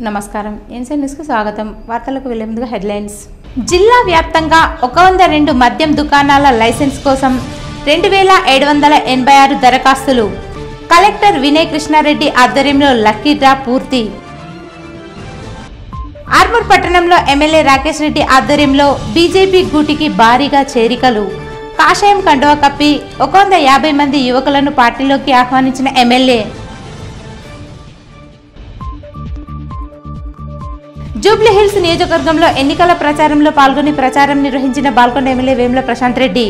నమస్కారం NCN news కు స్వాగతం. వార్తలకు వెళ్లే ముందుగా హెడ్లైన్స్. జిల్లా వ్యాప్తంగా 102 మద్యం దుకాణాల లైసెన్స్ కోసం 2786 దరఖాస్తులు. కలెక్టర్ వినయ్ కృష్ణారెడ్డి ఆధ్వర్యంలో లక్కీ డ్రా పూర్తి. ఆర్మూర్ పట్టణంలో ఎమ్మెల్యే రాకేష్ రెడ్డి ఆధ్వర్యంలో బీజేపీ గూటికి భారీగా చేరికలు. కాషాయం కండువా కప్పి 150 మంది యువకులను పార్టీలోకి ఆహ్వానించిన ఎమ్మెల్యే. జూబ్లీహిల్స్ నియోజకవర్గంలో ఎన్నికల ప్రచారంలో పాల్గొని ప్రచారం నిర్వహించిన బాల్కొండ ఎమ్మెల్యే వేముల ప్రశాంత్ రెడ్డి.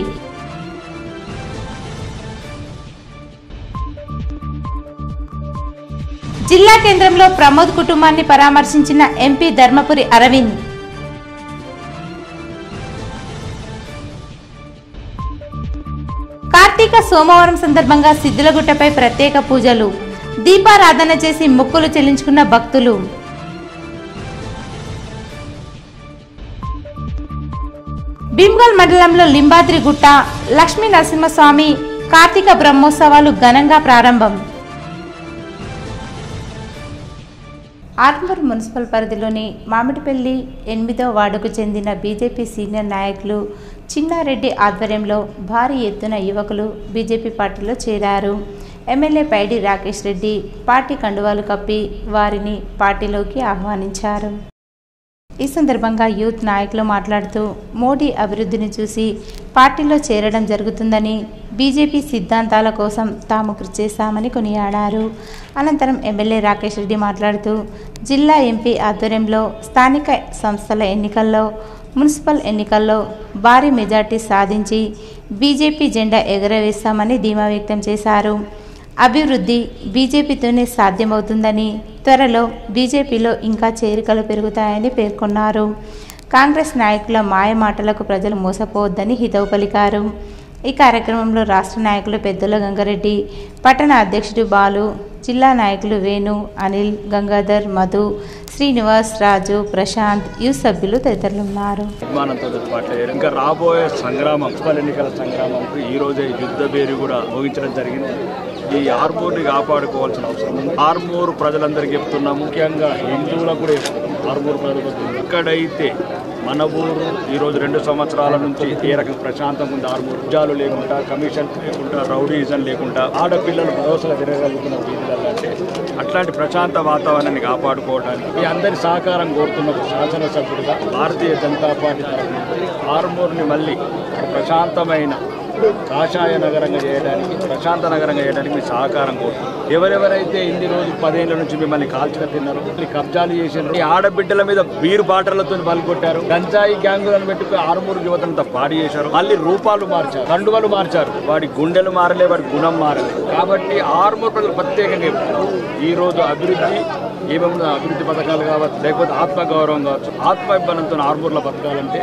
జిల్లా కేంద్రంలో ప్రమోద్ కుటుంబాన్ని పరామర్శించిన ఎంపీ ధర్మపురి అరవింద్. కార్తీక సోమవారం సందర్భంగా సిద్ధులగుట్టపై ప్రత్యేక పూజలు, దీపారాధన చేసి మొక్కులు చెల్లించుకున్న భక్తులు. భీమ్గల్ మండలంలో లింబాద్రి గుట్ట లక్ష్మీ నరసింహస్వామి కార్తీక బ్రహ్మోత్సవాలు ఘనంగా ప్రారంభం. ఆర్మూర్ మున్సిపల్ పరిధిలోని మామిడిపల్లి 8వ వార్డుకు చెందిన బీజేపీ సీనియర్ నాయకులు చిన్నారెడ్డి ఆధ్వర్యంలో భారీ ఎత్తున యువకులు బీజేపీ పార్టీలో చేరారు. ఎమ్మెల్యే పైడి రాకేష్ రెడ్డి పార్టీ కండువాలు కప్పి వారిని పార్టీలోకి ఆహ్వానించారు. ఈ సందర్భంగా యూత్ నాయకులు మాట్లాడుతూ మోడీ అభివృద్ధిని చూసి పార్టీలో చేరడం జరుగుతుందని, బీజేపీ సిద్ధాంతాల కోసం తాము కృషి చేశామని కొనియాడారు. అనంతరం ఎమ్మెల్యే రాకేష్ రెడ్డి మాట్లాడుతూ జిల్లా ఎంపీ ఆధ్వర్యంలో స్థానిక సంస్థల ఎన్నికల్లో, మున్సిపల్ ఎన్నికల్లో భారీ మెజార్టీ సాధించి బీజేపీ జెండా ఎగరవేస్తామని ధీమా వ్యక్తం చేశారు. అభివృద్ధి బీజేపీతోనే సాధ్యమవుతుందని, త్వరలో బీజేపీలో ఇంకా చేరికలు పెరుగుతాయని పేర్కొన్నారు. కాంగ్రెస్ నాయకుల మాయ మాటలకు ప్రజలు మోసపోవద్దని హితవు పలికారు. ఈ కార్యక్రమంలో రాష్ట్ర నాయకులు పెద్దల గంగారెడ్డి, పట్టణ అధ్యక్షుడు బాలు, జిల్లా నాయకులు వేణు, అనిల్, గంగాధర్, మధు, శ్రీనివాస్, రాజు, ప్రశాంత్, యూత్ సభ్యులు తదితరులు ఉన్నారు. ఇంకా రాబోయే మున్సిపల్ ఎన్నికల సంగ్రామంకు ఈ రోజే యుద్ధ పేరు కూడా ముగించడం జరిగింది. ఈ ఆర్మూర్ని కాపాడుకోవాల్సిన అవసరం ఉంది. ఆర్మూర్ ప్రజలందరికీ చెప్తున్నాం, ముఖ్యంగా హిందువులకు కూడా ఆర్మూర్ ప్రజలకు ఎక్కడైతే మన ఊరు ఈరోజు 2 సంవత్సరాల నుంచి ఏ రకంగా ప్రశాంతంగా ఉంది, ఆర్మూర్ ఉద్యోగాలు లేకుండా, కమిషన్ లేకుండా, రౌడీజం లేకుండా, ఆడపిల్లలు భరోసాగా తిరగలుగుతున్న వీళ్ళంటే అట్లాంటి ప్రశాంత వాతావరణాన్ని కాపాడుకోవడానికి మీ అందరి సహకారం కోరుతున్న శాసనసభ్యుడిగా భారతీయ జనతా పార్టీ ఆర్మూర్ని మళ్ళీ ప్రశాంతమైన కాషాయ నగరంగా చేయడానికి, ప్రశాంత నగరంగా చేయడానికి మీ సహకారం కోరుతుంది. ఎవరెవరైతే ఇన్ని రోజులు 10 ఏళ్ల నుంచి మిమ్మల్ని కాల్చిన తిన్నారు, కబ్జాలు చేసినారు, ఈ ఆడబిడ్డల మీద బీరు బాటలతో పలుకొట్టారు, గంజాయి గ్యాంగులను పెట్టుకుని ఆరుమూరు యువతంతా పాడి చేశారు, మళ్ళీ రూపాలు మార్చారు, కండువలు మార్చారు, వాడి గుండెలు మారలే, వాడి గుణం మారలే. కాబట్టి ఆరుమూరు ప్రజలు ప్రత్యేకంగా ఈ రోజు అభివృద్ధి ఏమేమి అభివృద్ధి పథకాలు కావచ్చు, లేకపోతే ఆత్మగౌరవం కావచ్చు, ఆత్మాభిమానంతో ఆరుమూరులో బతకాలంటే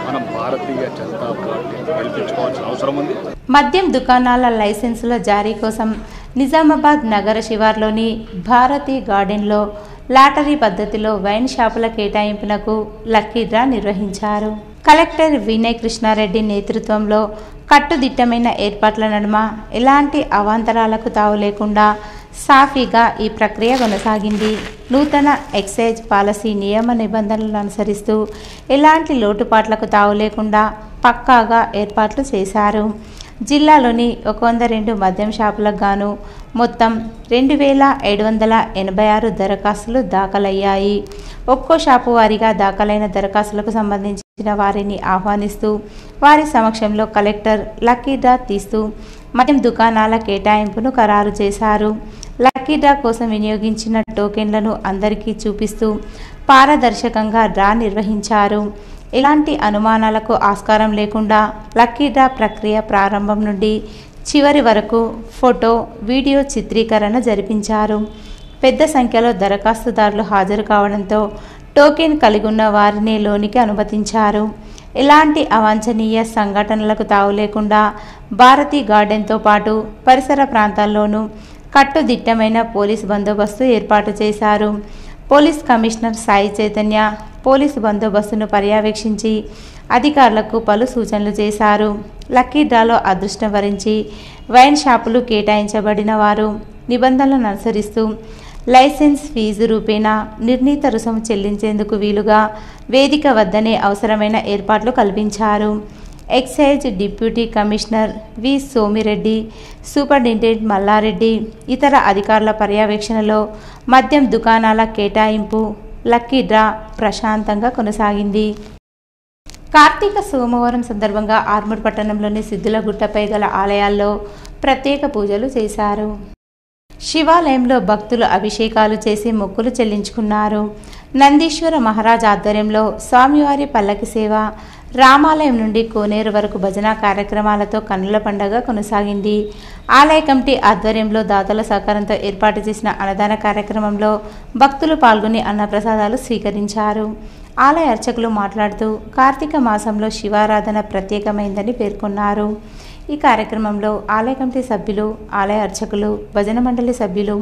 మనం భారతీయ జనతా పార్టీ గెలిపించుకోవాల్సిన అవసరం ఉంది. మద్యం దుకాణాల లైసెన్సుల జారీ కోసం నిజామాబాద్ నగర శివార్లోని భారతీ గార్డెన్లో లాటరీ పద్ధతిలో వైన్ షాపుల కేటాయింపునకు లక్కీ డ్రా నిర్వహించారు. కలెక్టర్ వినయ్ కృష్ణారెడ్డి నేతృత్వంలో కట్టుదిట్టమైన ఏర్పాట్ల నడుమ ఎలాంటి అవాంతరాలకు తావు లేకుండా సాఫీగా ఈ ప్రక్రియ కొనసాగింది. నూతన ఎక్సైజ్ పాలసీ నియమ నిబంధనలను అనుసరిస్తూ ఎలాంటి లోటుపాట్లకు తావు లేకుండా పక్కాగా ఏర్పాట్లు చేశారు. జిల్లాలోని 102 మద్యం షాపులకు గాను మొత్తం 2786 దరఖాస్తులు దాఖలయ్యాయి. ఒక్కో షాపు వారీగా దాఖలైన దరఖాస్తులకు సంబంధించిన వారిని ఆహ్వానిస్తూ వారి సమక్షంలో కలెక్టర్ లక్కీ డ్రా తీస్తూ మద్యం దుకాణాల కేటాయింపును ఖరారు చేశారు. లక్కీ డ్రా కోసం వినియోగించిన టోకెన్లను అందరికీ చూపిస్తూ పారదర్శకంగా డ్రా నిర్వహించారు. ఎలాంటి అనుమానాలకు ఆస్కారం లేకుండా లక్కీ డ్రా ప్రక్రియ ప్రారంభం నుండి చివరి వరకు ఫోటో, వీడియో చిత్రీకరణ జరిపించారు. పెద్ద సంఖ్యలో దరఖాస్తుదారులు హాజరు కావడంతో టోకెన్ కలిగి ఉన్న వారిని లోనికి అనుమతించారు. ఎలాంటి అవాంఛనీయ సంఘటనలకు తావు లేకుండా భారతీ గార్డెన్తో పాటు పరిసర ప్రాంతాల్లోనూ కట్టుదిట్టమైన పోలీస్ బందోబస్తు ఏర్పాటు చేశారు. Police commissioner Sai Chaitanya police బందోబస్తును పర్యవేక్షించి అధికారులకు పలు సూచనలు చేశారు. లక్కీ డ్రాలో అదృష్టం వరించి వైన్ షాపులు కేటాయించబడిన వారు నిబంధనలను అనుసరిస్తూ లైసెన్స్ ఫీజు రూపేణా నిర్ణీత రుసుము చెల్లించేందుకు వీలుగా వేదిక వద్దనే అవసరమైన ఏర్పాట్లు కల్పించారు. Excise deputy commissioner V Somireddy, superintendent Mallareddy, ఇతర అధికారుల పర్యవేక్షణలో మద్యం దుకాణాల కేటాయింపు లక్కీ డ్రా ప్రశాంతంగా కొనసాగింది. కార్తీక సోమవారం సందర్భంగా ఆర్మూర్ పట్టణంలోని సిద్ధులగుట్టపై గల ఆలయాల్లో ప్రత్యేక పూజలు చేశారు. శివాలయంలో భక్తులు అభిషేకాలు చేసి మొక్కులు చెల్లించుకున్నారు. నందీశ్వర మహారాజ్ ఆధ్వర్యంలో స్వామివారి పల్లకి సేవ, రామాలయం నుండి కోనేరు వరకు భజన కార్యక్రమాలతో కన్నుల పండుగ కొనసాగింది. ఆలయ కమిటీ ఆధ్వర్యంలో దాతల సహకారంతో ఏర్పాటు చేసిన అన్నదాన కార్యక్రమంలో భక్తులు పాల్గొని అన్నప్రసాదాలు స్వీకరించారు. ఆలయ అర్చకులు మాట్లాడుతూ కార్తీక మాసంలో శివారాధన ప్రత్యేకమైందని పేర్కొన్నారు. ఈ కార్యక్రమంలో ఆలయ కమిటీ సభ్యులు, ఆలయ అర్చకులు, భజన మండలి సభ్యులు,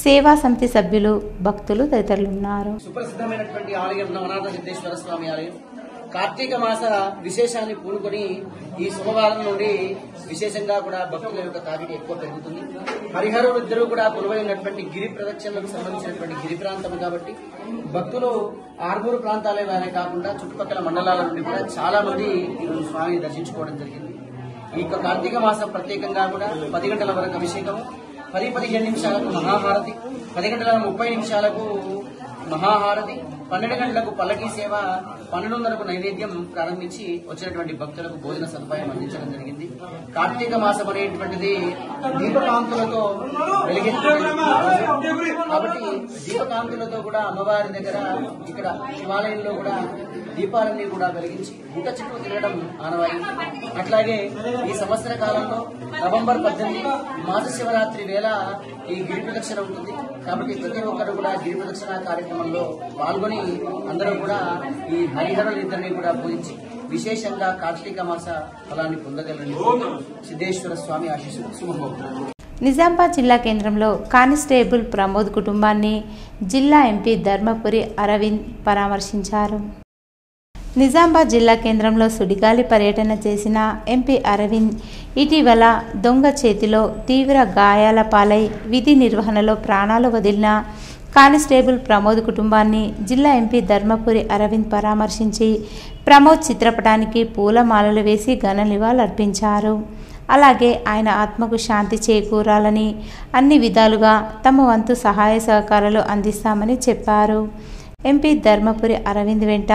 సేవా సమితి సభ్యులు, భక్తులు తదితరులు ఉన్నారు. సుప్రసిద్ధమైనటువంటి ఆలయం నవనాథ సిద్ధేశ్వర స్వామి ఆలయం కార్తీక మాస విశేషాన్ని పూనుకొని ఈ సోమవారం నుండి విశేషంగా కూడా భక్తుల యొక్క తాకిడి ఎక్కువ పెరుగుతుంది. హరిహరులు ఇద్దరు కూడా కొలువైనటువంటి గిరి ప్రదక్షిణలకు సంబంధించినటువంటి గిరి ప్రాంతం కాబట్టి భక్తులు ఆర్మూరు ప్రాంతాలే వారే కాకుండా చుట్టుపక్కల మండలాల నుండి కూడా చాలా మంది ఈరోజు స్వామిని దర్శించుకోవడం జరిగింది. ఈ కార్తీక మాసం ప్రత్యేకంగా కూడా 10 గంటల వరకు అభిషేకము, 10-15 నిమిషాలకు మహాహారతి, 10 గంటల 30 నిమిషాలకు మహాహారతి, 12 గంటలకు పల్లకీ సేవ, 12:30కు నైవేద్యం ప్రారంభించి వచ్చినటువంటి భక్తులకు భోజన సదుపాయం అందించడం జరిగింది. కార్తీక మాసం అనేటువంటిది దీపకాంతులతో కాబట్టి దీపకాంతులతో కూడా అమ్మవారి దగ్గర ఇక్కడ శివాలయంలో కూడా దీపాలన్నీ కూడా వెలిగించి గుట్ట చుట్టూ తిరగడం ఆనవాయి. అట్లాగే ఈ సంవత్సర కాలంలో నవంబర్ 18 మాస శివరాత్రి వేళ ఈ గిరి ప్రదక్షిణ ఉంటుంది. కాబట్టి ప్రతి ఒక్కరు కూడా గిరి ప్రదక్షిణ కార్యక్రమంలో పాల్గొని అందరూ కూడా ఈ హరిహరులు ఇద్దరిని కూడా పూజించి విశేషంగా కార్తీక మాస ఫలాన్ని పొందగలని సిద్ధేశ్వర స్వామి ఆశీస్సులు శుభమవుతుంది. నిజామాబాద్ జిల్లా కేంద్రంలో కానిస్టేబుల్ ప్రమోద్ కుటుంబాన్ని జిల్లా ఎంపీ ధర్మపురి అరవింద్ పరామర్శించారు. నిజామాబాద్ జిల్లా కేంద్రంలో సుడిగాలి పర్యటన చేసిన ఎంపీ అరవింద్ ఇటీవల దొంగ చేతిలో తీవ్ర గాయాల పాలై విధి నిర్వహణలో ప్రాణాలు వదిలిన కానిస్టేబుల్ ప్రమోద్ కుటుంబాన్ని జిల్లా ఎంపీ ధర్మపురి అరవింద్ పరామర్శించి ప్రమోద్ చిత్రపటానికి పూలమాలలు వేసి ఘన నివాళులర్పించారు. అలాగే ఆయన ఆత్మకు శాంతి చేకూరాలని అన్ని విధాలుగా తమ వంతు సహాయ సహకారాలు అందిస్తామని చెప్పారు. ఎంపీ ధర్మపురి అరవింద్ వెంట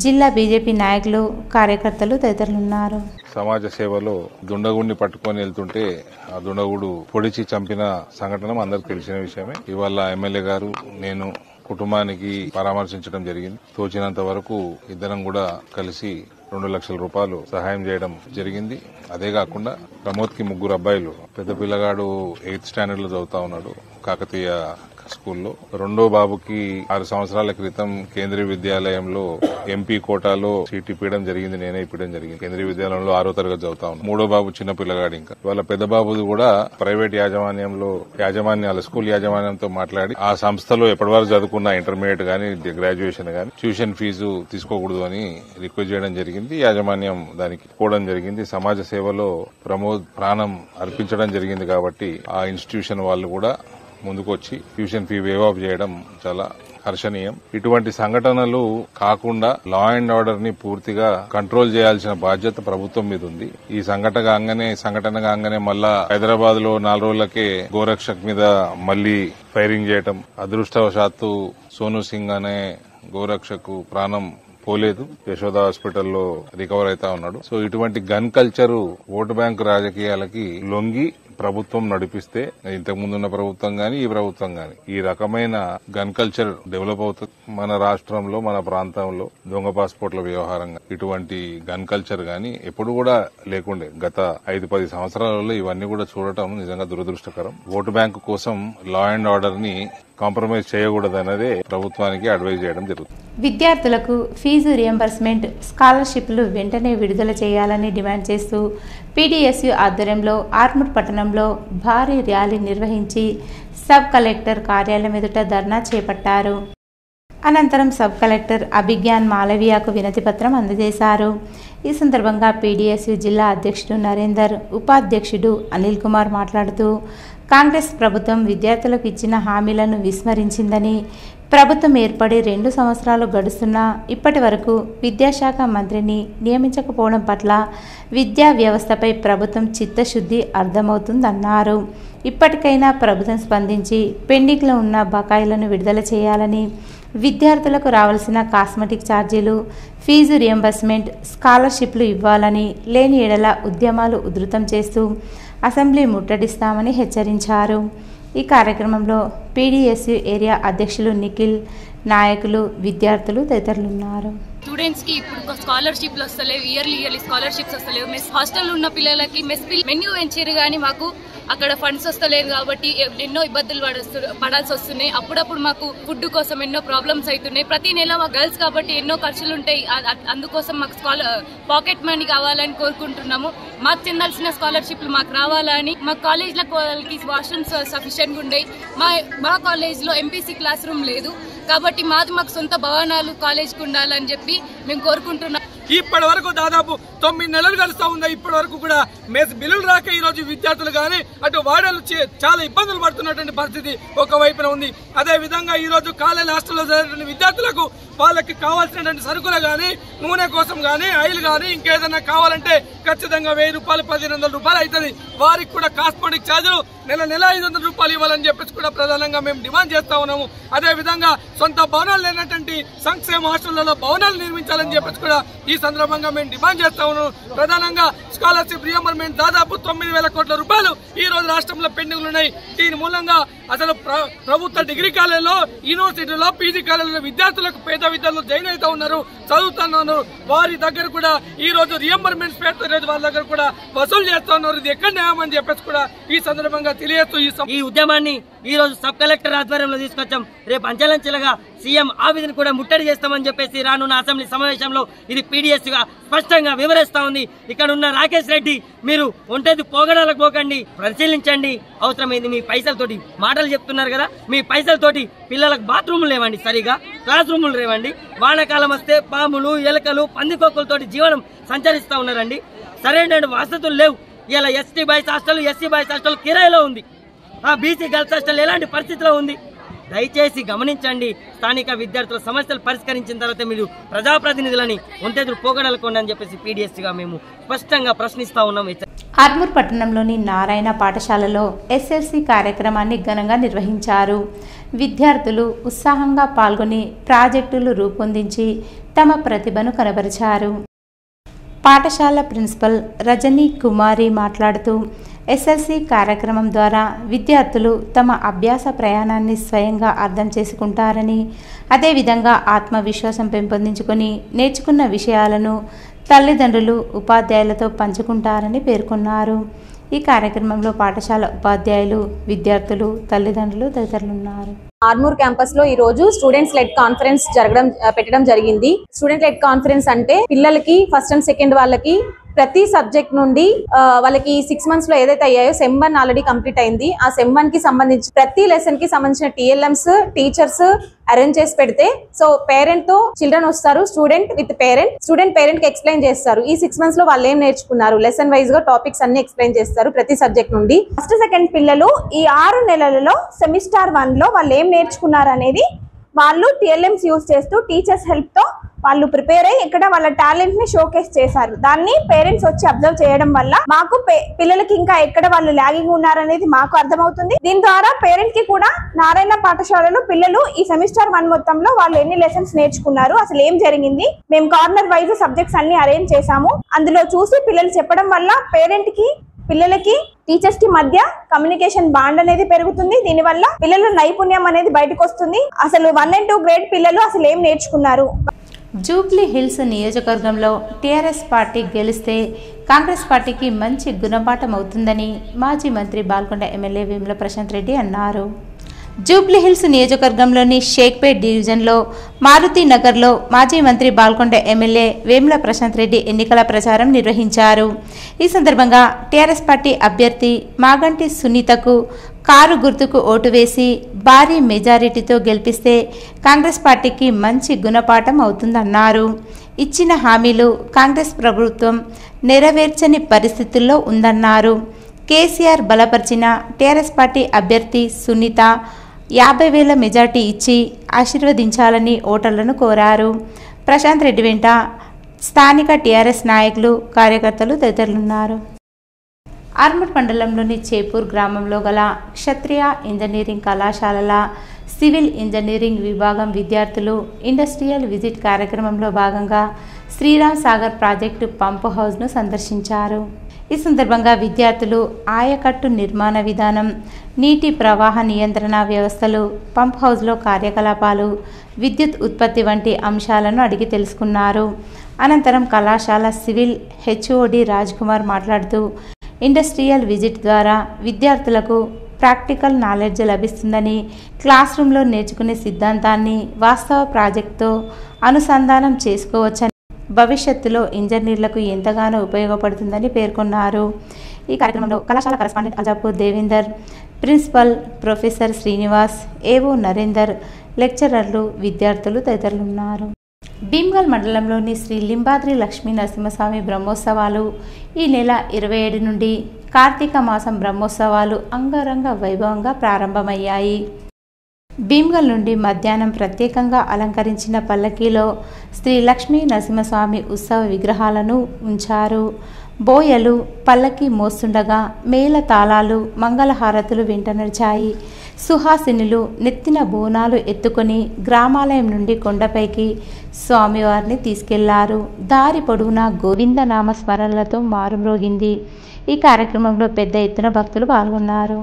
జిల్లా బీజేపీ నాయకులు, కార్యకర్తలు తదితరులున్నారు. సమాజ సేవలో దుండగుడిని పట్టుకొని వెళ్తుంటే ఆ దుండగుడు పొడిచి చంపిన సంఘటన అందరికి తెలిసిన విషయమే. ఇవాళ ఎమ్మెల్యే గారు, నేను కుటుంబానికి పరామర్శించడం జరిగింది. తోచినంత వరకు ఇద్దరం కూడా కలిసి 2 లక్షల రూపాయలు సహాయం చేయడం జరిగింది. అదే కాకుండా ప్రమోద్ కి 3 అబ్బాయిలు. పెద్ద పిల్లగాడు 8th స్టాండర్డ్ లో చదువుతా ఉన్నాడు కాకతీయ స్కూల్లో. రెండో బాబుకి 6 సంవత్సరాల క్రితం కేంద్రీయ విద్యాలయంలో ఎంపీ కోటాలో సీట్ ఇప్పించడం జరిగింది. నేనే ఇప్పించడం జరిగింది. కేంద్రీయ విద్యాలయంలో 6వ తరగతి చదువుతా ఉన్నాను. మూడో బాబు చిన్న పిల్లగాడు. ఇంకా వాళ్ళ పెద్ద బాబుది కూడా ప్రైవేట్ స్కూల్ యాజమాన్యంతో మాట్లాడి ఆ సంస్థలో ఎప్పటివరకు చదువుకున్న ఇంటర్మీడియట్ గానీ గ్రాడ్యుయేషన్ గానీ ట్యూషన్ ఫీజు తీసుకోకూడదు అని రిక్వెస్ట్ చేయడం జరిగింది. యాజమాన్యం దానికి పోవడం జరిగింది. సమాజ సేవలో ప్రమోద్ ప్రాణం అర్పించడం జరిగింది కాబట్టి ఆ ఇన్స్టిట్యూషన్ వాళ్ళు కూడా ముందుకొచ్చి ట్యూషన్ ఫీ వేవ్ ఆఫ్ చేయడం చాలా హర్షణీయం. ఇటువంటి సంఘటనలు కాకుండా లా అండ్ ఆర్డర్ ని పూర్తిగా కంట్రోల్ చేయాల్సిన బాధ్యత ప్రభుత్వం మీద ఉంది. ఈ సంఘటన కాగానే మళ్ళా హైదరాబాద్ లో 4 రోజులకే గోరక్షక్ మీద మళ్లీ ఫైరింగ్ చేయటం. అదృష్టవశాత్తు సోను సింగ్ అనే గోరక్షకు ప్రాణం పోలేదు, యశోద హాస్పిటల్లో రికవర్ అవుతా ఉన్నాడు. సో ఇటువంటి గన్ కల్చరు ఓటు బ్యాంకు రాజకీయాలకి లొంగి ప్రభుత్వం నడిపిస్తే, ఇంతకుముందున్న ప్రభుత్వం గాని ఈ ప్రభుత్వం గాని, ఈ రకమైన గన్ కల్చర్ డెవలప్ అవుతుంది. మన రాష్ట్రంలో, మన ప్రాంతంలో దొంగ పాస్పోర్ట్ల వ్యవహారంగా ఇటువంటి గన్ కల్చర్ గాని ఎప్పుడు కూడా లేకుండే. గత 5-10 సంవత్సరాలలో ఇవన్నీ కూడా చూడటం నిజంగా దురదృష్టకరం. ఓటు బ్యాంకు కోసం లా అండ్ ఆర్డర్ ని కాంప్రమైజ్ చేయకూడదన్నదే ప్రభుత్వానికి అడ్వైజ్ చేయడం జరుగుతుంది. విద్యార్థులకు ఫీజు రియంబర్స్మెంట్, స్కాలర్షిప్లు వెంటనే విడుదల చేయాలని డిమాండ్ చేస్తూ పీడీఎస్యూ ఆధ్వర్యంలో ఆర్మూర్ పట్టణంలో భారీ ర్యాలీ నిర్వహించి సబ్ కలెక్టర్ కార్యాలయం ఎదుట ధర్నా చేపట్టారు. అనంతరం సబ్ కలెక్టర్ అభిజ్ఞాన్ మాలవీయాకు వినతి పత్రం అందజేశారు. ఈ సందర్భంగా పీడీఎస్యూ జిల్లా అధ్యక్షుడు నరేందర్, ఉపాధ్యక్షుడు అనిల్ కుమార్ మాట్లాడుతూ కాంగ్రెస్ ప్రభుత్వం విద్యార్థులకు ఇచ్చిన హామీలను విస్మరించిందని, ప్రభుత్వం ఏర్పడి 2 సంవత్సరాలు గడుస్తున్నా ఇప్పటి వరకు విద్యాశాఖ మంత్రిని నియమించకపోవడం పట్ల విద్యా వ్యవస్థపై ప్రభుత్వం చిత్తశుద్ధి అర్థమవుతుందన్నారు. ఇప్పటికైనా ప్రభుత్వం స్పందించి పెండింగ్లో ఉన్న బకాయిలను విడుదల చేయాలని, విద్యార్థులకు రావాల్సిన కాస్మెటిక్ ఛార్జీలు, ఫీజు రియంబర్స్మెంట్, స్కాలర్షిప్లు ఇవ్వాలని, లేని ఎడల ఉద్యమాలు ఉధృతం చేస్తూ అసెంబ్లీ ముట్టడిస్తామని హెచ్చరించారు. ఈ కార్యక్రమంలో పీడీఎస్యు ఏరియా అధ్యక్షులు నిఖిల్, నాయకులు, విద్యార్థులు తదితరులున్నారు. స్టూడెంట్స్ కి ఇప్పుడు స్కాలర్షిప్లు వస్తలేవు, ఇయర్లీ స్కాలర్షిప్స్ వస్తలేవు. హాస్టల్ ఉన్న పిల్లలకి మెస్ మెన్యూ పెంచారు కానీ మాకు అక్కడ ఫండ్స్ వస్తలేదు కాబట్టి ఎన్నో ఇబ్బందులు పడాల్సి వస్తున్నాయి. అప్పుడప్పుడు మాకు ఫుడ్ కోసం ఎన్నో ప్రాబ్లమ్స్ అవుతున్నాయి. ప్రతి నెల మా గర్ల్స్ కాబట్టి ఎన్నో ఖర్చులు ఉంటాయి. అందుకోసం మాకు పాకెట్ మనీ కావాలని కోరుకుంటున్నాము. మాకు చెందాల్సిన స్కాలర్షిప్లు మాకు రావాలని, మా కాలేజ్లకి వాష్రూమ్స్ సఫిషియెంట్గా ఉండేవి. మా కాలేజ్లో ఎంపీసీ క్లాస్ రూమ్ లేదు కాబట్టి మాకు సొంత భవనాలు కాలేజ్కి ఉండాలని చెప్పి మేము కోరుకుంటున్నాం. ఇప్పటి వరకు దాదాపు 9 నెలలు గడుస్తూ ఉంది. ఇప్పటి వరకు కూడా మెస్ బిల్లులు రాక ఈ రోజు విద్యార్థులు కానీ అటు వాడలు చాలా ఇబ్బందులు పడుతున్నటువంటి పరిస్థితి ఒకవైపున ఉంది. అదే విధంగా ఈ రోజు కాలేజ్ హాస్టల్లో చదివేటువంటి విద్యార్థులకు వాళ్ళకి కావాల్సినటువంటి సరుకులు కానీ, నూనె కోసం కానీ, ఆయిల్ కానీ ఇంకేదైనా కావాలంటే ఖచ్చితంగా 1000 రూపాయలు 1500 రూపాయలు అవుతుంది. వారికి కూడా కాస్మెటిక్ ఛార్జీలు నెల 500 రూపాయలు ఇవ్వాలని చెప్పేసి కూడా ప్రధానంగా మేము డిమాండ్ చేస్తా ఉన్నాము. అదే విధంగా సొంత భవనాలు లేనటువంటి సంక్షేమ హాస్టళ్లలో భవనాలు నిర్మించాలని చెప్పేసి కూడా ఈ సందర్భంగా మేము డిమాండ్ చేస్తా ఉన్నాం. ప్రధానంగా స్కాలర్షిప్ రియంబర్స్మెంట్ దాదాపు 9000 కోట్ల రూపాయలు ఈ రోజు రాష్ట్రంలో పెండింగ్లు ఉన్నాయి. దీని మూలంగా అసలు ప్రభుత్వ డిగ్రీ కాలేజీలో, యూనివర్సిటీలో, పీజీ కాలేజీలో విద్యార్థులకు పేద విద్యార్థులు జాయిన్ అవుతా ఉన్నారు, చదువుతున్నారు. వారి దగ్గర కూడా ఈ రోజు రియంబర్స్మెంట్ పేరుతో వాళ్ళ దగ్గర కూడా వసూలు చేస్తా ఉన్నారు. ఇది ఎక్కడ న్యాయం అని చెప్పేసి కూడా ఈ సందర్భంగా తెలియజేస్తూ ఈ ఉద్యమాన్ని ఈ రోజు సబ్ కలెక్టర్ ఆధ్వర్యంలో తీసుకొచ్చాం. రేపు అంచెలంచెలుగా సీఎం ఆఫీసును కూడా ముట్టడి చేస్తామని చెప్పేసి రానున్న అసెంబ్లీ సమావేశంలో ఇది పీడీఎస్ గా స్పష్టంగా వివరిస్తా ఉంది. ఇక్కడ ఉన్న రాకేష్ రెడ్డి, మీరు ఒంటేది పోగడాలకు పోకండి, పరిశీలించండి. అవసరమైంది మీ పైసలతోటి మాటలు చెప్తున్నారు కదా, మీ పైసలతోటి పిల్లలకు బాత్రూములు లేవండి, సరిగా క్లాస్ రూములు లేవండి. వానాకాలం వస్తే పాములు, ఎలకలు, పందికొక్కులతోటి జీవనం సంచరిస్తూ ఉన్నారండి. సరైన వసతులు లేవు. ఇలా ST boys hostel, SC boys hostel కిరాయిలో ఉంది. బీసీ గర్ల్స్ హాస్టల్ ఎలాంటి పరిస్థితిలో ఉంది? దయచేసి గమనించండి. స్థానిక విద్యార్థుల సమస్యలు పరిష్కరించిన తర్వాత మీరు ప్రజాప్రతినిధులని ఒంటెదురు పోగడలకోండి అని చెప్పేసి పీడీఎస్ గా మేము స్పష్టంగా ప్రశ్నిస్తా ఉన్నాం. ఆర్మూర్ పట్టణంలోని నారాయణ పాఠశాలలో ఎస్ఎల్సీ కార్యక్రమాన్ని ఘనంగా నిర్వహించారు. విద్యార్థులు ఉత్సాహంగా పాల్గొని ప్రాజెక్టులు రూపొందించి తమ ప్రతిభను కనబరిచారు. పాఠశాల ప్రిన్సిపల్ రజనీ కుమారి మాట్లాడుతూ, ఎస్ఎల్సీ కార్యక్రమం ద్వారా విద్యార్థులు తమ అభ్యాస ప్రయాణాన్ని స్వయంగా అర్థం చేసుకుంటారని, అదేవిధంగా ఆత్మవిశ్వాసం పెంపొందించుకొని నేర్చుకున్న విషయాలను తల్లిదండ్రులు, ఉపాధ్యాయులతో పంచుకుంటారని పేర్కొన్నారు. ఈ కార్యక్రమంలో పాఠశాల ఉపాధ్యాయులు, విద్యార్థులు, తల్లిదండ్రులు తదితరులున్నారు. ఆర్మూర్ క్యాంపస్ లో ఈ రోజు స్టూడెంట్స్ లెడ్ కాన్ఫరెన్స్ పెట్టడం జరిగింది. స్టూడెంట్ లెడ్ కాన్ఫరెన్స్ అంటే పిల్లలకి ఫస్ట్ అండ్ సెకండ్ వాళ్ళకి ప్రతి సబ్జెక్ట్ నుండి వాళ్ళకి 6 months లో ఏదైతే అయ్యాయో సెమ్ 1 ఆల్రెడీ కంప్లీట్ అయింది. ఆ సెమ్ 1 కి సంబంధించి ప్రతి లెసన్ కి సంబంధించిన TLMs టీచర్స్ అరేంజ్ చేసి పెడితే, సో పేరెంట్ తో చిల్డ్రన్ వస్తారు, స్టూడెంట్ విత్ పేరెంట్ కి ఎక్స్ప్లెయిన్ చేస్తారు. ఈ 6 months లో వాళ్ళు ఏం నేర్చుకున్నారు, లెసన్ వైజ్ గా టాపిక్స్ అన్ని ఎక్స్ప్లెయిన్ చేస్తారు ప్రతి సబ్జెక్ట్ నుండి. ఫస్ట్ సెకండ్ పిల్లలు ఈ 6 నెలలలో సెమిస్టర్ 1 లో వాళ్ళు ఏం నేర్చుకున్నారు అనేది వాళ్ళు TLMs యూజ్ చేస్తూ టీచర్స్ హెల్ప్ తో వాళ్ళు ప్రిపేర్ అయ్యి ఇక్కడ వాళ్ళ టాలెంట్ ని షోకేస్ చేశారు. దాన్ని పేరెంట్స్ వచ్చి అబ్జర్వ్ చేయడం వల్ల మాకు పిల్లలకి ఇంకా ఎక్కడ వాళ్ళు లాగింగ్ ఉన్నారనేది మాకు అర్థమవుతుంది. దీని ద్వారా పేరెంట్ కి కూడా నారాయణ పాఠశాలలో పిల్లలు ఈ సెమిస్టర్ 1 మొత్తంలో వాళ్ళు ఎన్ని లెసన్స్ నేర్చుకున్నారు, అసలు ఏం జరిగింది, మేము కార్నర్ వైజ్ సబ్జెక్ట్స్ అన్ని అరేంజ్ చేశాము. అందులో చూసి పిల్లలు చెప్పడం వల్ల పేరెంట్ కి, పిల్లలకి, టీచర్స్ కి మధ్య కమ్యూనికేషన్ బాండ్ అనేది పెరుగుతుంది. దీనివల్ల పిల్లల నైపుణ్యం అనేది బయటకు వస్తుంది. అసలు 1 and 2 గ్రేడ్ పిల్లలు అసలు ఏం నేర్చుకున్నారు. జూబ్లీ హిల్స్ నియోజకవర్గంలో టీఆర్ఎస్ పార్టీ గెలిస్తే కాంగ్రెస్ పార్టీకి మంచి గుణపాఠం అవుతుందని మాజీ మంత్రి బాల్కొండ ఎమ్మెల్యే వేముల ప్రశాంత్ రెడ్డి అన్నారు. జూబ్లీ హిల్స్ నియోజకవర్గంలోని షేక్పేట్ డివిజన్లో మారుతి నగర్లో మాజీ మంత్రి బాల్కొండ ఎమ్మెల్యే వేముల ప్రశాంత్ రెడ్డి ఎన్నికల ప్రచారం నిర్వహించారు. ఈ సందర్భంగా టీఆర్ఎస్ పార్టీ అభ్యర్థి మాగంటి సునీతకు కారు గుర్తుకు ఓటు వేసి భారీ మెజారిటీతో గెలిపిస్తే కాంగ్రెస్ పార్టీకి మంచి గుణపాఠం అవుతుందన్నారు. ఇచ్చిన హామీలు కాంగ్రెస్ ప్రభుత్వం నెరవేర్చని పరిస్థితుల్లో ఉందన్నారు. కేసీఆర్ బలపరిచిన టీఆర్ఎస్ పార్టీ అభ్యర్థి సునీత 50,000 మెజార్టీ ఇచ్చి ఆశీర్వదించాలని ఓటర్లను కోరారు. ప్రశాంత్ రెడ్డి వెంట స్థానిక టీఆర్ఎస్ నాయకులు, కార్యకర్తలు తదితరులున్నారు. ఆర్మూర్ మండలంలోని చేపూర్ గ్రామంలో గల క్షత్రియ ఇంజనీరింగ్ కళాశాలల సివిల్ ఇంజనీరింగ్ విభాగం విద్యార్థులు ఇండస్ట్రియల్ విజిట్ కార్యక్రమంలో భాగంగా శ్రీరామ్ సాగర్ ప్రాజెక్టు పంపు హౌస్ను సందర్శించారు. ఈ సందర్భంగా విద్యార్థులు ఆయకట్టు నిర్మాణ విధానం, నీటి ప్రవాహ నియంత్రణ వ్యవస్థలు, పంప్ హౌస్లో కార్యకలాపాలు, విద్యుత్ ఉత్పత్తి వంటి అంశాలను అడిగి తెలుసుకున్నారు. అనంతరం కళాశాల సివిల్ హెచ్ఓడి రాజ్ కుమార్ మాట్లాడుతూ ఇండస్ట్రియల్ విజిట్ ద్వారా విద్యార్థులకు ప్రాక్టికల్ నాలెడ్జ్ లభిస్తుందని, క్లాస్ రూమ్లో నేర్చుకునే సిద్ధాంతాన్ని వాస్తవ ప్రాజెక్టుతో అనుసంధానం చేసుకోవచ్చని, భవిష్యత్తులో ఇంజనీర్లకు ఎంతగానో ఉపయోగపడుతుందని పేర్కొన్నారు. ఈ కార్యక్రమంలో కళాశాల correspondent Ajapur Devender, principal professor Srinivas, AO Narender, లెక్చరర్లు, విద్యార్థులు తదితరులున్నారు. భీమ్గల్ మండలంలోని శ్రీ లింబాద్రి లక్ష్మీ నరసింహస్వామి బ్రహ్మోత్సవాలు ఈ నెల 27 నుండి కార్తీక మాసం బ్రహ్మోత్సవాలు అంగరంగ వైభవంగా ప్రారంభమయ్యాయి. భీమ్గల్ నుండి మధ్యాహ్నం ప్రత్యేకంగా అలంకరించిన పల్లకీలో శ్రీ లక్ష్మీ నరసింహస్వామి ఉత్సవ విగ్రహాలను ఉంచారు. బోయలు పల్లకి మోస్తుండగా మేళ తాళాలు, మంగళహారతులు వెంట నడిచాయి. సుహాసినులు నెత్తిన బోనాలు ఎత్తుకొని గ్రామాలయం నుండి కొండపైకి స్వామివారిని తీసుకెళ్లారు. దారి పొడవునా గోవిందనామ స్మరణలతో మారుమ్రోగింది. ఈ కార్యక్రమంలో పెద్ద ఎత్తున భక్తులు పాల్గొన్నారు.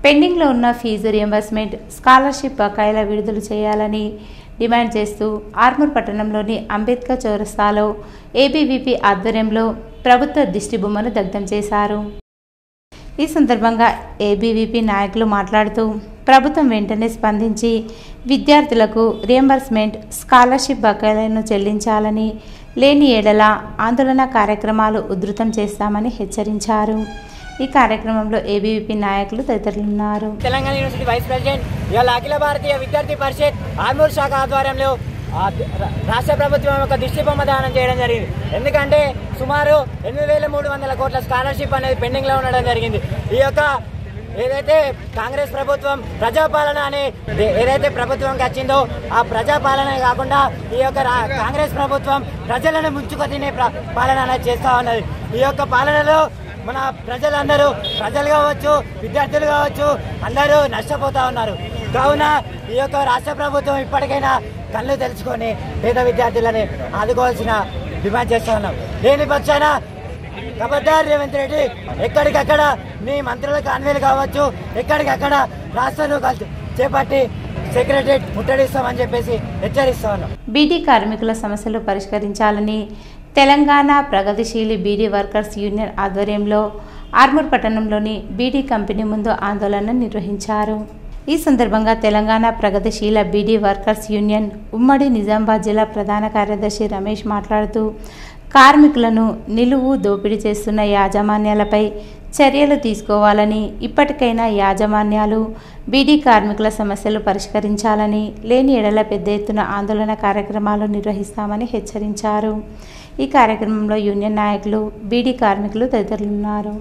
పెండింగ్లో ఉన్న ఫీజు రియంబర్స్మెంట్, స్కాలర్షిప్ బకాయిల విడుదల చేయాలని డిమాండ్ చేస్తూ ఆర్మూర్ పట్టణంలోని అంబేద్కర్ చౌరస్తాలో ఏబీవీపీ ఆధ్వర్యంలో ప్రభుత్వ దిష్టిబొమ్మను దగ్ధం చేశారు. ఈ సందర్భంగా ఏబీవీపీ నాయకులు మాట్లాడుతూ ప్రభుత్వం వెంటనే స్పందించి విద్యార్థులకు రియంబర్స్మెంట్, స్కాలర్షిప్ బకాయిలను చెల్లించాలని, లేని ఏడల ఆందోళన కార్యక్రమాలు ఉధృతం చేస్తామని హెచ్చరించారు. ఈ కార్యక్రమంలో ఏబీవీపీ నాయకులు తదితరులున్నారు. తెలంగాణ యూనివర్సిటీ వైస్ ప్రెసిడెంట్ ఇవాళ అఖిల భారతీయ విద్యార్థి పరిషత్ ఆర్మూర్ శాఖ ఆధ్వర్యంలో రాష్ట్ర ప్రభుత్వం ఒక దిష్టిబొమ్మ దానం చేయడం జరిగింది. ఎందుకంటే సుమారు 8,300 కోట్ల స్కాలర్షిప్ అనేది పెండింగ్ లో ఉండడం జరిగింది. ఈ యొక్క ఏదైతే కాంగ్రెస్ ప్రభుత్వం ప్రజాపాలన అనే ఏదైతే ప్రభుత్వంకి వచ్చిందో ఆ ప్రజాపాలనే కాకుండా ఈ యొక్క కాంగ్రెస్ ప్రభుత్వం ప్రజలను ముంచుకు తినే పాలన అనేది చేస్తూ ఉన్నది. ఈ యొక్క పాలనలో మన ప్రజలందరూ, ప్రజలు కావచ్చు, విద్యార్థులు కావచ్చు, అందరూ నష్టపోతూ ఉన్నారు. కావున ఈ యొక్క రాష్ట్ర ప్రభుత్వం ఇప్పటికైనా కళ్ళు తెలుసుకొని పేద విద్యార్థులని ఆదుకోవాల్సిన డిమాండ్ చేస్తూ ఉన్నాం. లేని పక్షాన ఖబర్దార్ రేవంత్ రెడ్డి, ఎక్కడికక్కడ నీ మంత్రుల కాన్వేలు కావచ్చు, ఎక్కడికక్కడ రాష్ట్రాలు చేపట్టి సెక్రటరేట్ ముట్టడిస్తామని చెప్పేసి హెచ్చరిస్తా ఉన్నాం. బీడీ కార్మికుల సమస్యలు పరిష్కరించాలని తెలంగాణ ప్రగతిశీలి బీడీ వర్కర్స్ యూనియన్ ఆధ్వర్యంలో ఆర్మూర్ పట్టణంలోని బీడీ కంపెనీ ముందు ఆందోళన నిర్వహించారు. ఈ సందర్భంగా తెలంగాణ ప్రగతిశీల బీడీ వర్కర్స్ యూనియన్ ఉమ్మడి నిజామాబాద్ జిల్లా ప్రధాన కార్యదర్శి రమేష్ మాట్లాడుతూ కార్మికులను నిలువు దోపిడీ చేస్తున్న యాజమాన్యాలపై చర్యలు తీసుకోవాలని, ఇప్పటికైనా యాజమాన్యాలు బీడీ కార్మికుల సమస్యలు పరిష్కరించాలని, లేని ఎడల పెద్ద ఎత్తున ఆందోళన కార్యక్రమాలు నిర్వహిస్తామని హెచ్చరించారు. ఈ కార్యక్రమంలో యూనియన్ నాయకులు, బీడీ కార్మికులు తదితరులున్నారు.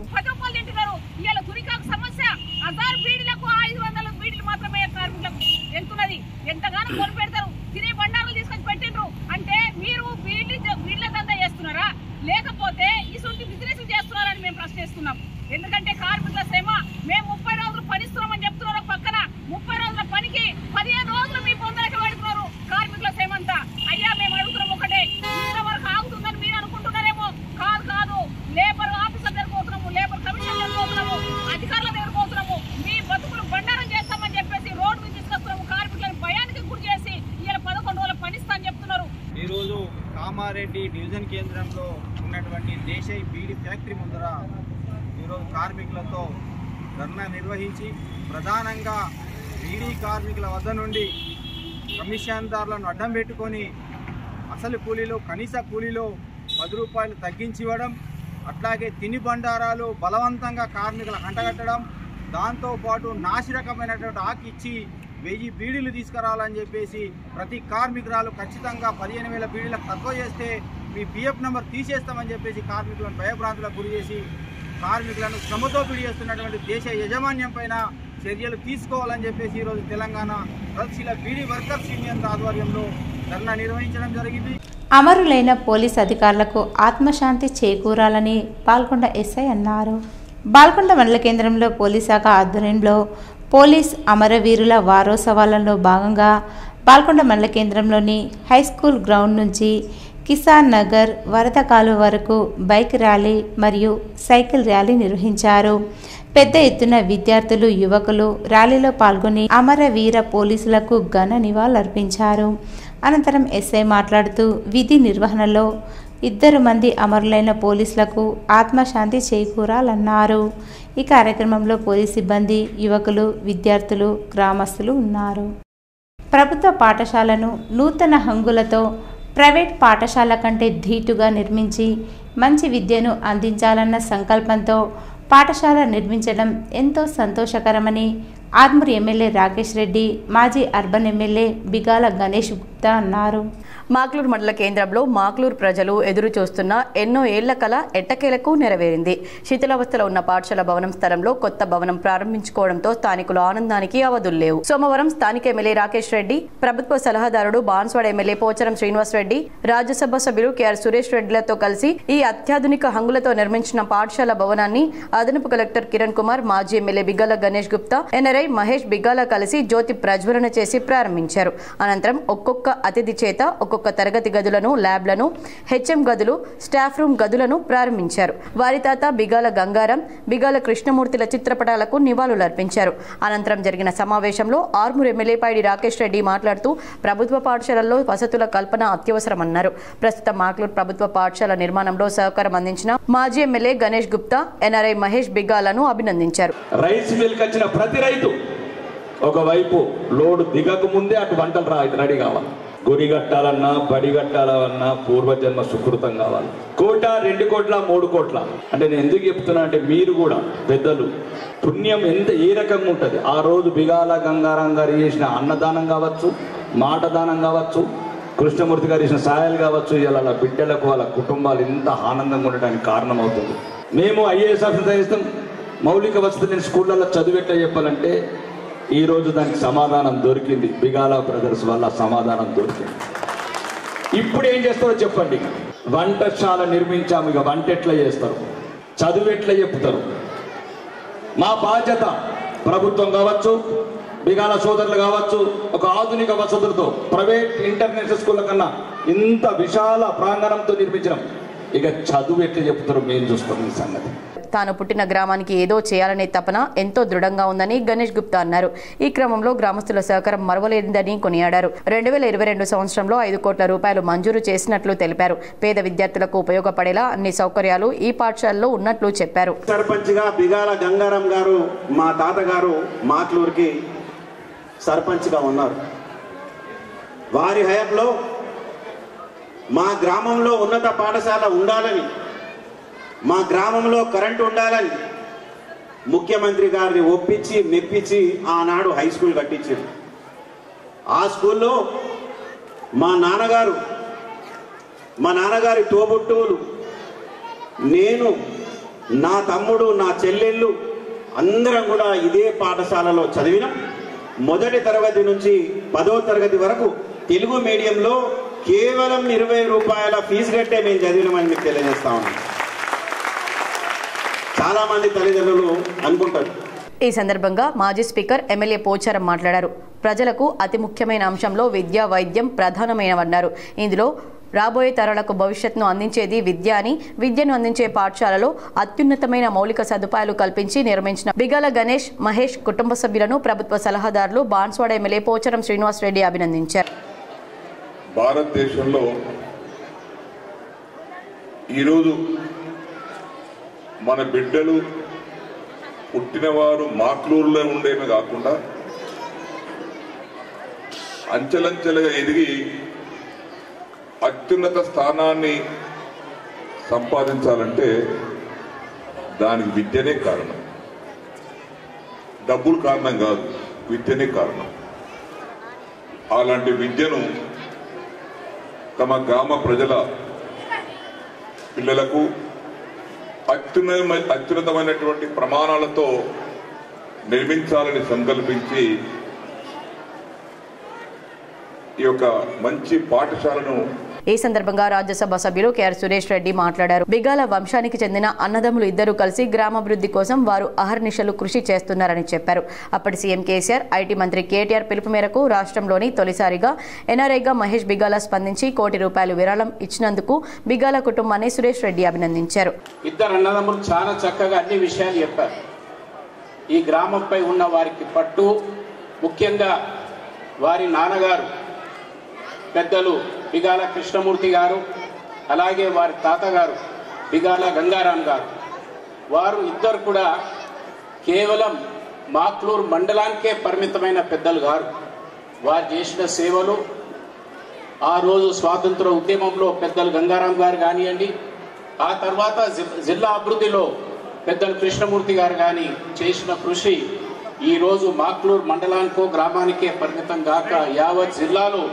లేకపోతే ఇటువంటి బిజినెస్ చేస్తున్నారని మేము ప్రశ్నిస్తున్నాం. ఎందుకంటే కార్మికుల శ్రమ మేము 30 రోజులు పనిస్తున్నామని చెప్తున్నారు. పక్కన 30 రోజుల పనికి 15 రోజులు మీ పొందలకి పెడుతున్నారు కార్మికుల శ్రమ అంతా. అయ్యా మేము అడుగుతున్నాం ఒకటే, ఇంతవరకు ఆగుతుందని మీరు అనుకుంటున్నారేమో. కాదు, లేబర్ ఆఫీసర్ దగ్గర పోతున్నాము, లేబర్ కమిషన్ దగ్గర పోతున్నాము, అధికారుల దగ్గర పోతున్నాము. మీ బతుకులు బండారం చేస్తామని చెప్పేసి రోడ్డు మీద తీసుకొస్తున్నాము. కార్మికులను భయానికి గురి చేసి ఇలా 11 రోజుల పనిస్తా అని చెప్తున్నారు. ఈరోజు కామారెడ్డి డివిజన్ కేంద్రంలో ఉన్నటువంటి దేశాయి బీడీ ఫ్యాక్టరీ ముందర ఈరోజు కార్మికులతో ధర్నా నిర్వహించి ప్రధానంగా బీడీ కార్మికుల వద్ద నుండి కమిషన్దారులను అడ్డం పెట్టుకొని అసలు కూలీలో కనీస కూలీలో 10 రూపాయలు తగ్గించి ఇవ్వడం, అట్లాగే తిని బండారాలు బలవంతంగా కార్మికులకు అంటగట్టడం, దాంతోపాటు నాసిరకమైనటువంటి ఆకు ఇచ్చి 1000 బీడీలు తీసుకురావాలని చెప్పేసి ప్రతి కార్మికురాలు ఖచ్చితంగా 15,000 బీడీలకు తక్కువ చేస్తే మీ పిఎఫ్ నెంబర్ తీసేస్తామని చెప్పేసి కార్మికులను భయభ్రాంతులకు గురి చేసి కార్మికులను శ్రమతో పిడి చేస్తున్నటువంటి దేశ యాజమాన్యం పైన చర్యలు తీసుకోవాలని చెప్పేసి ఈరోజు తెలంగాణ గల్ఫ్శీల బీడీ వర్కర్స్ యూనియన్ ఆధ్వర్యంలో ధర్నా నిర్వహించడం జరిగింది. అమరులైన పోలీస్ అధికారులకు ఆత్మశాంతి చేకూరాలని బాల్కొండ ఎస్ఐ అన్నారు. బాల్కొండ మండల కేంద్రంలో పోలీస్ శాఖ ఆధ్వర్యంలో పోలీస్ అమరవీరుల వారోత్సవాలలో భాగంగా బాల్కొండ మండల కేంద్రంలోని హైస్కూల్ గ్రౌండ్ నుంచి కిసాన్ నగర్ వరద కాలువ వరకు బైక్ ర్యాలీ మరియు సైకిల్ ర్యాలీ నిర్వహించారు. పెద్ద ఎత్తున విద్యార్థులు, యువకులు ర్యాలీలో పాల్గొని అమరవీర పోలీసులకు ఘన నివాళులర్పించారు. అనంతరం ఎస్ఐ మాట్లాడుతూ విధి నిర్వహణలో 2 మంది అమరులైన పోలీసులకు ఆత్మశాంతి చేకూరాలన్నారు. ఈ కార్యక్రమంలో పోలీస్ సిబ్బంది, యువకులు, విద్యార్థులు, గ్రామస్తులు ఉన్నారు. ప్రభుత్వ పాఠశాలను నూతన హంగులతో ప్రైవేట్ పాఠశాల కంటే ధీటుగా నిర్మించి మంచి విద్యను అందించాలన్న సంకల్పంతో పాఠశాల నిర్మించడం ఎంతో సంతోషకరమని ఆర్మూర్ ఎమ్మెల్యే రాకేష్ రెడ్డి, మాజీ అర్బన్ ఎమ్మెల్యే బిగాల గణేష్ గుప్తా అన్నారు. మాక్లూరు మండల కేంద్రంలో మాక్లూరు ప్రజలు ఎదురు చూస్తున్న ఎన్నో ఏళ్ల కల ఎట్టకేలకు నెరవేరింది. శిథిలావస్థలో ఉన్న పాఠశాల భవనం స్థలంలో కొత్త భవనం ప్రారంభించుకోవడంతో స్థానికుల ఆనందానికి అవధుల్లేవు. సోమవారం స్థానిక ఎమ్మెల్యే రాకేష్ రెడ్డి, ప్రభుత్వ సలహాదారుడు బాన్స్వాడ ఎమ్మెల్యే పోచారం శ్రీనివాస్ రెడ్డి, రాజ్యసభ సభ్యులు కెఆర్ సురేష్ రెడ్డిలతో కలిసి ఈ అత్యాధునిక హంగులతో నిర్మించిన పాఠశాల భవనాన్ని అదనపు కలెక్టర్ కిరణ్ కుమార్, మాజీ ఎమ్మెల్యే బిగాల గణేష్ గుప్తా, ఎన్ఆర్ఐ మహేష్ బిగాల కలిసి జ్యోతి ప్రజ్వలన చేసి ప్రారంభించారు. అనంతరం ఒక్కొక్క అతిథి చేత ఒక్కొక్క తరగతి గదులను, ల్యాబ్లను, హెచ్ఎం గదులు, స్టాఫ్ రూమ్ గదులను ప్రారంభించారు. వారి తాత బిగాల గంగారం, బిగాల కృష్ణమూర్తిల చిత్రపటాలకు నివాళులర్పించారు. అనంతరం జరిగిన సమావేశంలో ఆర్మూర్ ఎమ్మెల్యే పైడి రాకేష్ రెడ్డి మాట్లాడుతూ ప్రభుత్వ పాఠశాలల్లో వసతుల కల్పన అత్యవసరమన్నారు. ప్రస్తుతం మాక్లూరు ప్రభుత్వ పాఠశాల నిర్మాణంలో సహకారం అందించిన మాజీ ఎమ్మెల్యే గణేష్ గుప్తా, ఎన్ఆర్ఐ మహేష్ బిగాలను అభినందించారు. రైస్ మిల్ వచ్చిన ప్రతి రైతు ఒకవైపు లోడు దిగక ముందే అటు వంటలు రెడీ కావాలి. గురి కట్టాలన్నా, బడి కట్టాలన్నా పూర్వజన్మ సుకృతం కావాలి. 1 కోటి, 2 కోట్ల, 3 కోట్ల అంటే నేను ఎందుకు చెప్తున్నా అంటే మీరు కూడా పెద్దలు పుణ్యం ఏ రకంగా ఉంటుంది. ఆ రోజు బిగాల గంగారాం గారు చేసిన అన్నదానం కావచ్చు, మాట దానం కావచ్చు, కృష్ణమూర్తి గారు చేసిన సాయాలు కావచ్చు, ఇలా బిడ్డలకు వాళ్ళ కుటుంబాలు ఇంత ఆనందంగా ఉండడానికి కారణం అవుతుంది. మేము ఐఏఎస్ ఆఫీసర్ చేస్తాం. మౌలిక వసతులు స్కూళ్ళల్లో చదివేట్లా చెప్పాలంటే ఈరోజు దానికి సమాధానం దొరికింది. బిగాల బ్రదర్స్ వల్ల సమాధానం దొరికింది. ఇప్పుడు ఏం చేస్తారో చెప్పండి. వంటశాల నిర్మించాము, ఇక వంట ఎట్లా చేస్తారు, చదువు ఎట్లా చెప్తారు. మా బాధ్యత ప్రభుత్వం కావచ్చు, బిగాల సోదరులు కావచ్చు, ఒక ఆధునిక వసతులతో ప్రైవేట్ ఇంటర్నేషనల్ స్కూళ్ళ కన్నా ఇంత విశాల ప్రాంగణంతో నిర్మించడం. ఇక చదువు ఎట్లా చెప్తారో మేము చూస్తాం. ఈ సంగతి తాను పుట్టిన గ్రామానికి ఏదో చేయాలనే తపన ఎంతో దృఢంగా ఉందని గణేష్ గుప్తా అన్నారు. ఈ క్రమంలో గ్రామస్తుల సహకారం మరవలేదని కొనియాడారు. 2022 సంవత్సరంలో 5 కోట్ల రూపాయలు మంజూరు చేసినట్లు తెలిపారు. పేద విద్యార్థులకు ఉపయోగపడేలా అన్ని సౌకర్యాలు ఈ పాఠశాలలో ఉన్నట్లు చెప్పారు. సర్పంచ్గా బిగాల గంగారాం గారు, మా తాతగారు మాక్లూరుకి సర్పంచ్గా ఉన్నారు. వారి హయాంలో మా గ్రామంలో ఉన్నత పాఠశాల ఉండాలని, మా గ్రామంలో కరెంటు ఉండాలని ముఖ్యమంత్రి గారిని ఒప్పించి మెప్పించి ఆనాడు హై స్కూల్ కట్టించారు. ఆ స్కూల్లో మా నాన్నగారి తోబుట్టువులు, నేను, నా తమ్ముడు, నా చెల్లెళ్ళు అందరం కూడా ఇదే పాఠశాలలో చదివినాం. మొదటి తరగతి నుంచి 10వ తరగతి వరకు తెలుగు మీడియంలో కేవలం 20 రూపాయల ఫీజు కట్టే మేము చదివినామని మీకు తెలియజేస్తా ఉన్నాం. చాలా మంది తల్లిదండ్రులు అనుకుంటారు. ఈ సందర్భంగా మాజీ స్పీకర్ ఎమ్మెల్యే పోచారం మాట్లాడారు. ప్రజలకు అతి ముఖ్యమైన అంశంలో విద్య, వైద్యం ప్రధానమైనవన్నారు. ఇందులో రాబోయే తరాలకు భవిష్యత్తును అందించేది విద్య అని, విద్యను అందించే పాఠశాలలో అత్యున్నతమైన మౌలిక సదుపాయాలు కల్పించి నిర్మించిన బిగాల గణేష్, మహేష్ కుటుంబ సభ్యులను ప్రభుత్వ సలహాదారులు బాన్స్వాడ ఎమ్మెల్యే పోచారం శ్రీనివాస్ రెడ్డి అభినందించారు. భారతదేశంలో ఈరోజు మన బిడ్డలు పుట్టినవారు మాక్లూరులో ఉండేవి కాకుండా అంచెలంచెలుగా ఎదిగి అత్యున్నత స్థానాన్ని సంపాదించాలంటే దానికి విద్యనే కారణం, డబ్బులు కారణం కాదు, విద్యనే కారణం. అలాంటి విద్యను తమ గ్రామ ప్రజల పిల్లలకు అత్యున్నతమైనటువంటి ప్రమాణాలతో నిర్మించాలని సంకల్పించి ఈ యొక్క మంచి పాఠశాలను ఈ సందర్భంగా రాజ్యసభ సభ్యులు కెఆర్ సురేష్ రెడ్డి మాట్లాడారు. బిగాల వంశానికి చెందిన అన్నదమ్ములు ఇద్దరు కలిసి గ్రామాభివృద్ధి కోసం వారు అహర్నిశలు కృషి చేస్తున్నారని చెప్పారు. అప్పటి సీఎం కేసీఆర్, ఐటీ మంత్రి కేటీఆర్ పిలుపు మేరకు రాష్ట్రంలోని తొలిసారిగా ఎన్ఆర్ఐగా మహేష్ బిగాల స్పందించి ₹1 కోటి విరాళం ఇచ్చినందుకు బిగాల కుటుంబాన్ని సురేష్ రెడ్డి అభినందించారు. ఇద్దరు అన్నదమ్ములు చాలా చక్కగా అన్ని విషయాలు చెప్పారు. ఈ గ్రామంపై ఉన్న వారికి పట్టు, ముఖ్యంగా వారి నాన్నగారు పెద్దలు బిగాల కృష్ణమూర్తి గారు, అలాగే వారి తాతగారు బిగాల గంగారాం గారు, వారు ఇద్దరు కూడా కేవలం మాక్లూరు మండలానికే పరిమితమైన పెద్దలు గారు. వారు చేసిన సేవలు ఆ రోజు స్వాతంత్ర ఉద్యమంలో పెద్దలు గంగారాం గారు కానివ్వండి, ఆ తర్వాత జిల్లా అభివృద్ధిలో పెద్దలు కృష్ణమూర్తి గారు కానీ చేసిన కృషి ఈరోజు మాక్లూరు మండలానికో గ్రామానికే పరిమితం కాక యావత్ జిల్లాలో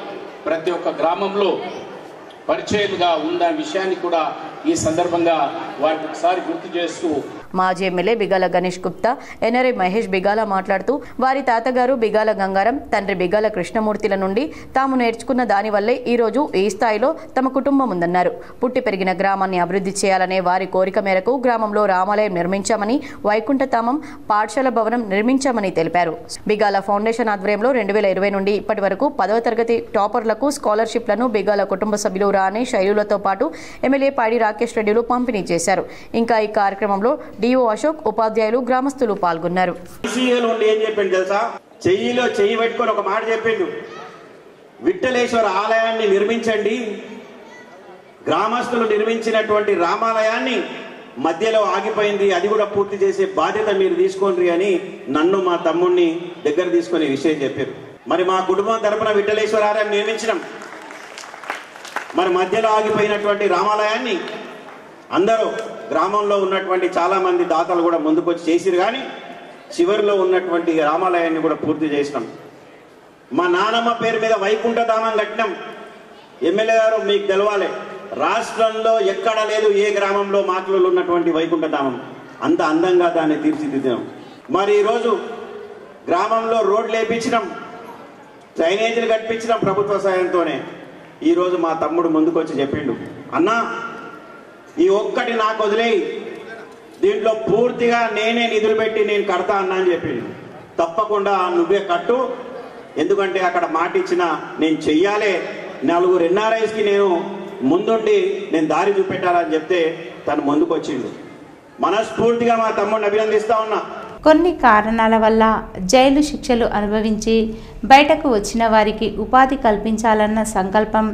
ప్రతి ఒక్క గ్రామంలో పరిచయంగా ఉన్న విషయాన్ని కూడా ఈ సందర్భంగా వారికి ఒకసారి గుర్తు చేస్తూ మాజీ ఎమ్మెల్యే బిగాల గణేష్ గుప్తా, ఎన్ఆర్ఐ మహేష్ బిగాల మాట్లాడుతూ వారి తాతగారు బిగాల గంగారం, తండ్రి బిగాల కృష్ణమూర్తిల నుండి తాము నేర్చుకున్న దానివల్లే ఈరోజు ఈ స్థాయిలో తమ కుటుంబం ఉందన్నారు. పుట్టి పెరిగిన గ్రామాన్ని అభివృద్ధి చేయాలనే వారి కోరిక మేరకు గ్రామంలో రామాలయం నిర్మించామని, వైకుంఠధామం పాఠశాల భవనం నిర్మించామని తెలిపారు. బిగాల ఫౌండేషన్ ఆధ్వర్యంలో 2020 నుండి ఇప్పటి వరకు 10వ తరగతి టాపర్లకు స్కాలర్షిప్లను బిగాల కుటుంబ సభ్యులు రాణి శైలులతో పాటు ఎమ్మెల్యే పాడి రాకేష్ రెడ్డిలు పంపిణీ చేశారు. ఇంకా ఈ కార్యక్రమంలో డిఓ అశోక్, ఉపాధ్యాయులు, గ్రామస్తులు పాల్గొన్నారు. ఏం చెప్పిండు తెలుసా? చెయ్యిలో చెయ్యి పెట్టుకొని ఒక మాట చెప్పిండు, విఠలేశ్వర ఆలయాన్ని నిర్మించండి, గ్రామస్తులు నిర్మించినటువంటి రామాలయాన్ని మధ్యలో ఆగిపోయింది, అది కూడా పూర్తి చేసే బాధ్యత మీరు తీసుకోండి అని నన్ను మా తమ్ముడిని దగ్గర తీసుకునే విషయం చెప్పారు. మరి మా కుటుంబం తరపున విఠలేశ్వర ఆలయం నిర్మించినాం. మరి మధ్యలో ఆగిపోయినటువంటి రామాలయాన్ని అందరూ గ్రామంలో ఉన్నటువంటి చాలా మంది దాతలు కూడా ముందుకొచ్చి చేసిరు, కానీ చివరిలో ఉన్నటువంటి రామాలయాన్ని కూడా పూర్తి చేసినాం. మా నానమ్మ పేరు మీద వైకుంఠధామం కట్టినాం. ఎమ్మెల్యే గారు మీకు తెలవాలి, రాష్ట్రంలో ఎక్కడ లేదు ఏ గ్రామంలో మాక్లూరులో ఉన్నటువంటి వైకుంఠధామం, అంత అందంగా దాన్ని తీర్చిదిద్దాం. మరి ఈరోజు గ్రామంలో రోడ్లు వేయించినాం, డ్రైనేజీలు కట్టించినాం ప్రభుత్వ సాయంతోనే. ఈరోజు మా తమ్ముడు ముందుకొచ్చి చెప్పిండు, అన్నా ఈ ఒక్కటి నాకు వదిలేయి, దీంట్లో పూర్తిగా నేనే నిధులు పెట్టి నేను కడతా అన్నా అని చెప్పిండు. తప్పకుండా నువ్వే కట్టు, ఎందుకంటే అక్కడ మాట ఇచ్చిన నేను చెయ్యాలే, 4 ఎన్ఆర్ఐస్కి నేను ముందుండి నేను దారి చూపెట్టాలని చెప్తే తను ముందుకు వచ్చిండు. మనస్ఫూర్తిగా మా తమ్ముడిని అభినందిస్తా ఉన్నా. కొన్ని కారణాల వల్ల జైలు శిక్షలు అనుభవించి బయటకు వచ్చిన వారికి ఉపాధి కల్పించాలన్న సంకల్పం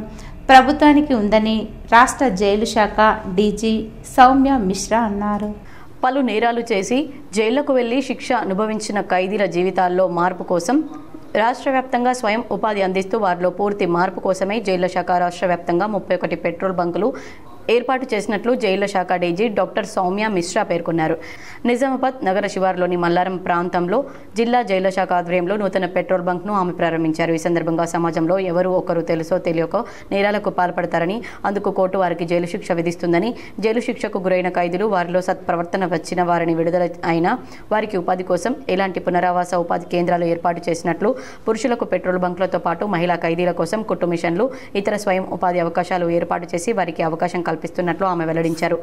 ప్రభుత్వానికి ఉందని రాష్ట్ర జైలు శాఖ డీజీ సౌమ్య మిశ్రా అన్నారు. పలు నేరాలు చేసి జైళ్లకు వెళ్లి శిక్ష అనుభవించిన ఖైదీల జీవితాల్లో మార్పు కోసం రాష్ట్ర వ్యాప్తంగా స్వయం ఉపాధి అందిస్తూ వారిలో పూర్తి మార్పు కోసమే జైళ్ల శాఖ రాష్ట్ర వ్యాప్తంగా 31 పెట్రోల్ బంకులు ఏర్పాటు చేసినట్లు జైళ్ల శాఖ డీజీ డాక్టర్ సౌమ్య మిశ్రా పేర్కొన్నారు. నిజామాబాద్ నగర శివారులోని మల్లారం ప్రాంతంలో జిల్లా జైళ్ల శాఖ ఆధ్వర్యంలో నూతన పెట్రోల్ బంక్ను ఆమె ప్రారంభించారు. ఈ సందర్భంగా సమాజంలో ఎవరు ఒకరు తెలుసో తెలియకో నేరాలకు పాల్పడతారని, అందుకు కోర్టు వారికి జైలు శిక్ష విధిస్తుందని, జైలు శిక్షకు గురైన ఖైదీలు వారిలో సత్ప్రవర్తన వచ్చిన వారిని విడుదల అయినా వారికి ఉపాధి కోసం ఎలాంటి పునరావాస ఉపాధి కేంద్రాలు ఏర్పాటు చేసినట్లు, పురుషులకు పెట్రోల్ బంకులతో పాటు మహిళా ఖైదీల కోసం కుట్టు మిషన్లు, ఇతర స్వయం ఉపాధి అవకాశాలు ఏర్పాటు చేసి వారికి అవకాశం కల్పిస్తున్నట్లు ఆమె వెల్లడించారు.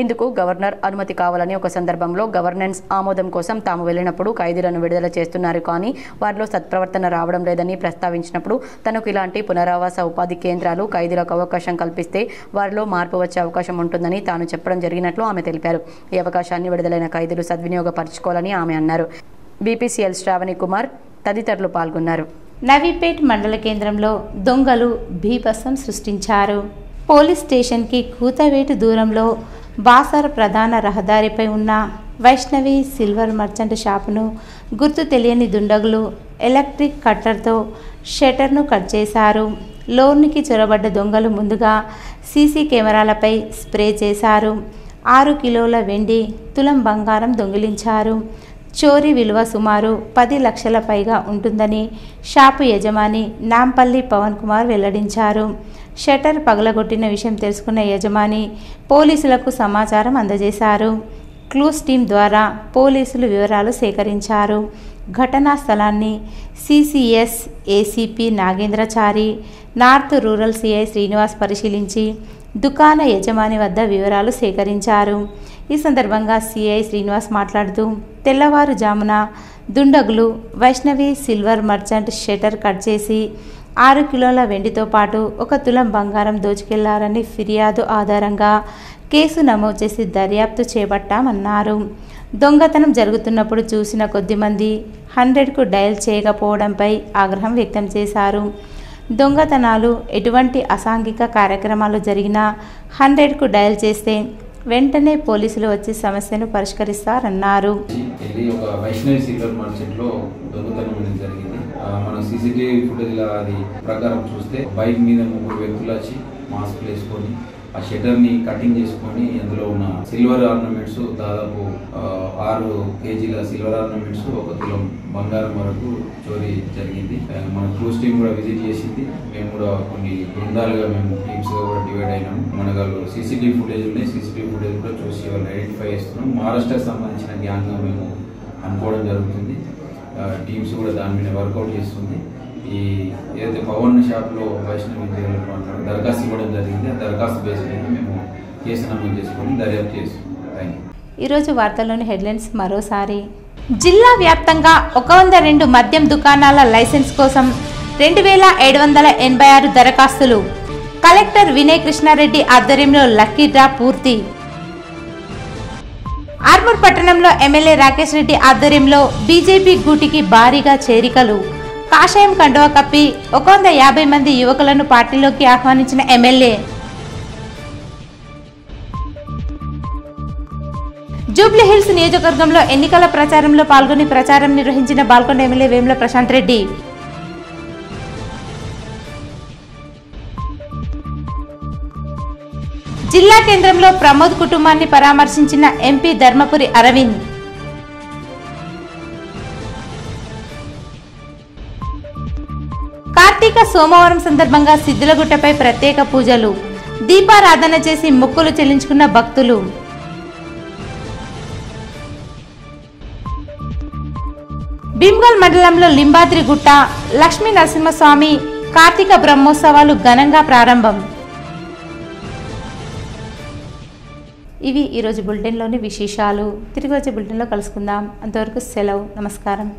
ఇందుకు గవర్నర్ అనుమతి కావాలని, ఒక సందర్భంలో గవర్నెన్స్ ఆమోదం కోసం తాము వెళ్లినప్పుడు ఖైదీలను విడుదల చేస్తున్నారు కానీ వారిలో సత్ప్రవర్తన రావడం లేదని ప్రస్తావించినప్పుడు తనకు ఇలాంటి పునరావాస ఉపాధి కేంద్రాలు ఖైదీలకు అవకాశం కల్పిస్తే వారిలో మార్పు వచ్చే అవకాశం ఉంటుందని తాను చెప్పడం జరిగినట్లు ఆమె తెలిపారు. ఈ అవకాశాన్ని విడుదలైన ఖైదీలు సద్వినియోగపరచుకోవాలని ఆమె అన్నారు. బీపీసీఎల్ శ్రావణి కుమార్ తదితరులు పాల్గొన్నారు. నవీపేట్ మండల కేంద్రంలో దొంగలు బీభత్సం సృష్టించారు. పోలీస్ స్టేషన్కి కూతవేటు దూరంలో బాసర ప్రధాన రహదారిపై ఉన్న వైష్ణవి సిల్వర్ మర్చెంట్ షాపును గుర్తు తెలియని దుండగులు ఎలక్ట్రిక్ కట్టర్తో షట్టర్ను కట్ చేశారు. లోనికి చొరబడ్డ దొంగలు ముందుగా సీసీ కెమెరాలపై స్ప్రే చేశారు. 6 కిలోల వెండి, తులం బంగారం దొంగిలించారు. చోరీ విలువ సుమారు 10 లక్షల పైగా ఉంటుందని షాపు యజమాని నాంపల్లి పవన్ కుమార్ వెల్లడించారు. షట్టర్ పగలగొట్టిన విషయం తెలుసుకున్న యజమాని పోలీసులకు సమాచారం అందజేశారు. క్లూస్ టీం ద్వారా పోలీసులు వివరాలు సేకరించారు. ఘటనా స్థలాన్ని CCS ACP Nagendrachari, north rural CI Srinivas పరిశీలించి దుకాణ యజమాని వద్ద వివరాలు సేకరించారు. ఈ సందర్భంగా సిఐ శ్రీనివాస్ మాట్లాడుతూ తెల్లవారుజామున దుండగులు Vaishnavi silver merchant shutter cut చేసి 6 కిలోల వెండితో పాటు 1 తులం బంగారం దోచుకెళ్లారని ఫిర్యాదు ఆధారంగా కేసు నమోదు చేసి దర్యాప్తు చేపట్టామన్నారు. దొంగతనం జరుగుతున్నప్పుడు చూసిన కొద్దిమంది 100కు డయల్ చేయకపోవడంపై ఆగ్రహం వ్యక్తం చేశారు. దొంగతనాలు ఎటువంటి అసాంఘిక కార్యక్రమాలు జరిగినా 100కు డయల్ చేస్తే వెంటనే పోలీసులు వచ్చి సమస్యను పరిష్కరిస్తారన్నారు. ఒక వైష్ణవి సిల్వర్ మార్కెట్లో దొంగతనం అనేది జరిగింది. మన సీసీటీవీ ఫుటేజ్ అది ప్రకారం చూస్తే బైక్ మీద 3 వ్యక్తులు వచ్చి మాస్క్ వేసుకొని ఆ షట్టర్ ని కటింగ్ చేసుకొని అందులో ఉన్న సిల్వర్ ఆర్నమెంట్స్ దాదాపు 6 కేజీల సిల్వర్ ఆర్నమెంట్స్ 1 తులం బంగారం వరకు చోరీ జరిగింది. మన క్రూస్ టీం కూడా విజిట్ చేసింది. మేము కూడా కొన్ని బృందాలుగా మేము టీమ్స్ గా కూడా డివైడ్ అయినాము. మనకు సీసీటీవీ ఫుటేజ్ ఉన్నాయి. సీసీటీవీ ఫుటేజ్ కూడా చూసి వాళ్ళు ఐడెంటిఫై చేస్తున్నాం. మహారాష్ట్రకు సంబంధించిన గ్యాంగ్ గా మేము అనుకోవడం జరుగుతుంది. టీమ్స్ కూడా దాని మీద వర్కౌట్ చేస్తుంది. ఈ ఏదైతే పవన్ షాప్లో వైష్ణవి దరఖాస్తు ఇవ్వడం జరిగింది. ఆ దరఖాస్తు బేస్ మీద మేము కేసు నమోదు చేసుకొని దర్యాప్తు చేస్తున్నాం. ఈరోజు వార్తల్లోని హెడ్లైన్స్ మరోసారి. జిల్లా వ్యాప్తంగా 102 మద్యం దుకాణాల లైసెన్స్ కోసం 2786 దరఖాస్తులు. కలెక్టర్ వినయ్ కృష్ణారెడ్డి ఆధ్వర్యంలో లక్కీ డ్రా పూర్తి. ఆర్మూర్ పట్టణంలో ఎమ్మెల్యే రాకేష్ రెడ్డి ఆధ్వర్యంలో బీజేపీ గూటికి భారీగా చేరికలు. కాషాయం కండువా కప్పి 150 మంది యువకులను పార్టీలోకి ఆహ్వానించిన ఎమ్మెల్యే. జూబ్లీహిల్స్ నియోజకవర్గంలో ఎన్నికల ప్రచారంలో పాల్గొని ప్రచారం నిర్వహించిన బాల్కొండ ఎమ్మెల్యే వేముల ప్రశాంత్ రెడ్డి. జిల్లా కేంద్రంలో ప్రమోద్ కుటుంబాన్ని పరామర్శించిన ఎంపీ ధర్మపురి అరవింద్. కార్తీక సోమవారం సందర్భంగా సిద్ధులగుట్టపై ప్రత్యేక పూజలు, దీపారాధన చేసి మొక్కులు చెల్లించుకున్న భక్తులు. భీమ్గల్ మండలంలో లింబాద్రి గుట్ట లక్ష్మీ నరసింహస్వామి కార్తీక బ్రహ్మోత్సవాలు ఘనంగా ప్రారంభం. ఇవి ఈరోజు బులెటిన్లోని విశేషాలు. తిరిగి వచ్చే బులెటిన్లో కలుసుకుందాం. అంతవరకు సెలవు. నమస్కారం.